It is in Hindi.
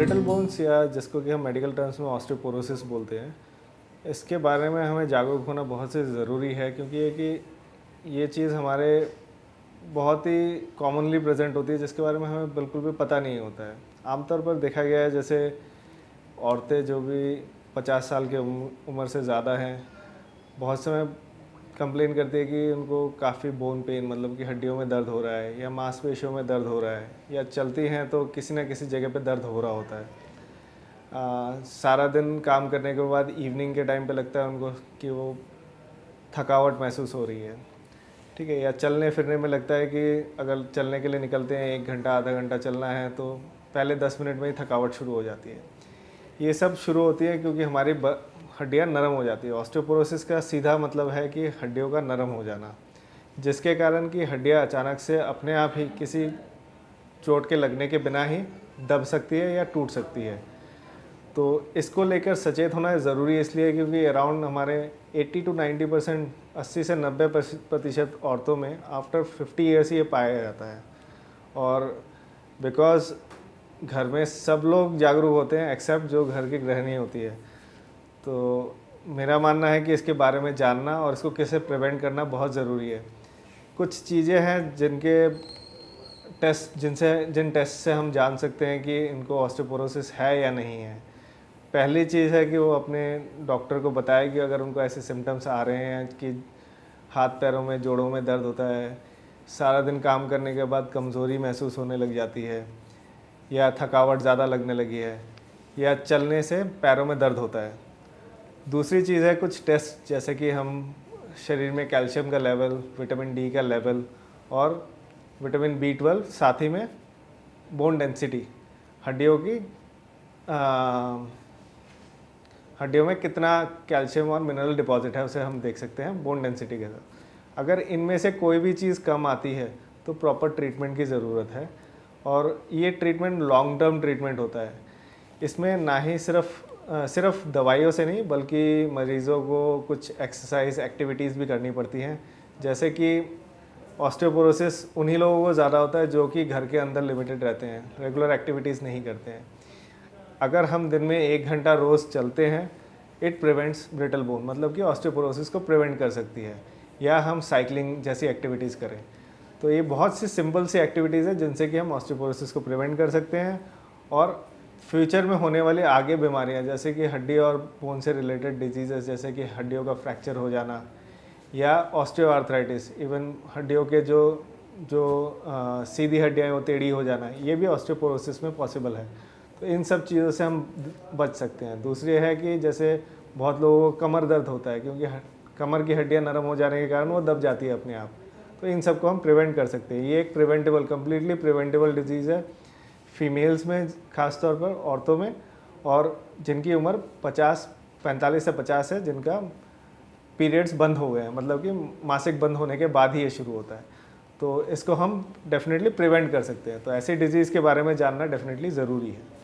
ब्रिटल बोन्स या जिसको कि हम मेडिकल टर्म्स में ऑस्टियोपोरोसिस बोलते हैं, इसके बारे में हमें जागरूक होना बहुत से ज़रूरी है, क्योंकि ये चीज़ हमारे बहुत ही कॉमनली प्रेजेंट होती है, जिसके बारे में हमें बिल्कुल भी पता नहीं होता है। आमतौर पर देखा गया है, जैसे औरतें जो भी 50 साल की उम्र से ज़्यादा हैं, बहुत समय कंप्लेन करती है कि उनको काफ़ी बोन पेन, मतलब कि हड्डियों में दर्द हो रहा है या मांसपेशियों में दर्द हो रहा है, या चलती हैं तो किसी न किसी जगह पे दर्द हो रहा होता है। सारा दिन काम करने के बाद इवनिंग के टाइम पे लगता है उनको कि वो थकावट महसूस हो रही है, ठीक है। या चलने फिरने में लगता है कि अगर चलने के लिए निकलते हैं 1 घंटा आधा घंटा चलना है तो पहले 10 मिनट में ही थकावट शुरू हो जाती है। ये सब शुरू होती है क्योंकि हमारी हड्डियाँ नरम हो जाती है। ऑस्टियोपोरोसिस का सीधा मतलब है कि हड्डियों का नरम हो जाना, जिसके कारण कि हड्डियाँ अचानक से अपने आप ही किसी चोट के लगने के बिना ही दब सकती है या टूट सकती है। तो इसको लेकर सचेत होना ज़रूरी है, इसलिए क्योंकि अराउंड हमारे 80 to 90%, 80 से 90% औरतों में आफ्टर 50 ईयर्स ये पाया जाता है। और बिकॉज घर में सब लोग जागरूक होते हैं एक्सेप्ट जो घर की गृहिणी होती है, तो मेरा मानना है कि इसके बारे में जानना और इसको कैसे प्रिवेंट करना बहुत ज़रूरी है। कुछ चीज़ें हैं जिन टेस्ट से हम जान सकते हैं कि इनको ऑस्टियोपोरोसिस है या नहीं है। पहली चीज़ है कि वो अपने डॉक्टर को बताए कि अगर उनको ऐसे सिम्टम्स आ रहे हैं कि हाथ पैरों में जोड़ों में दर्द होता है, सारा दिन काम करने के बाद कमज़ोरी महसूस होने लग जाती है, या थकावट ज़्यादा लगने लगी है, या चलने से पैरों में दर्द होता है। दूसरी चीज़ है कुछ टेस्ट, जैसे कि हम शरीर में कैल्शियम का लेवल, विटामिन डी का लेवल और विटामिन B12, साथ ही में बोन डेंसिटी, हड्डियों में कितना कैल्शियम और मिनरल डिपॉजिट है उसे हम देख सकते हैं बोन डेंसिटी के साथ। अगर इनमें से कोई भी चीज़ कम आती है तो प्रॉपर ट्रीटमेंट की ज़रूरत है, और ये ट्रीटमेंट लॉन्ग टर्म ट्रीटमेंट होता है। इसमें ना ही सिर्फ दवाइयों से नहीं, बल्कि मरीज़ों को कुछ एक्सरसाइज एक्टिविटीज़ भी करनी पड़ती हैं। जैसे कि ऑस्टियोपोरोसिस उन्हीं लोगों को ज़्यादा होता है जो कि घर के अंदर लिमिटेड रहते हैं, रेगुलर एक्टिविटीज़ नहीं करते हैं। अगर हम दिन में 1 घंटा रोज़ चलते हैं, इट प्रिवेंट्स ब्रिटल बोन, मतलब कि ऑस्टियोपोरोसिस को प्रिवेंट कर सकती है। या हम साइकिलिंग जैसी एक्टिविटीज़ करें, तो ये बहुत सी सिंपल सी एक्टिविटीज़ है जिनसे कि हम ऑस्टियोपोरोसिस को प्रिवेंट कर सकते हैं। और फ्यूचर में होने वाली आगे बीमारियां, जैसे कि हड्डी और बोन से रिलेटेड डिजीज़, जैसे कि हड्डियों का फ्रैक्चर हो जाना या ऑस्टियोआर्थराइटिस, इवन हड्डियों के जो सीधी हड्डियाँ वो टेढ़ी हो जाना, ये भी ऑस्टियोपोरोसिस में पॉसिबल है। तो इन सब चीज़ों से हम बच सकते हैं। दूसरी है कि जैसे बहुत लोगों को कमर दर्द होता है, क्योंकि कमर की हड्डियाँ नरम हो जाने के कारण वो दब जाती है अपने आप, तो इन सब को हम प्रिवेंट कर सकते हैं। ये एक कम्प्लीटली प्रिवेंटेबल डिजीज़ है, फीमेल्स में ख़ास तौर पर, औरतों में, और जिनकी उम्र 45 से 50 है, जिनका पीरियड्स बंद हो गए हैं, मतलब कि मासिक बंद होने के बाद ही ये शुरू होता है। तो इसको हम डेफिनेटली प्रिवेंट कर सकते हैं। तो ऐसी डिजीज़ के बारे में जानना डेफिनेटली ज़रूरी है।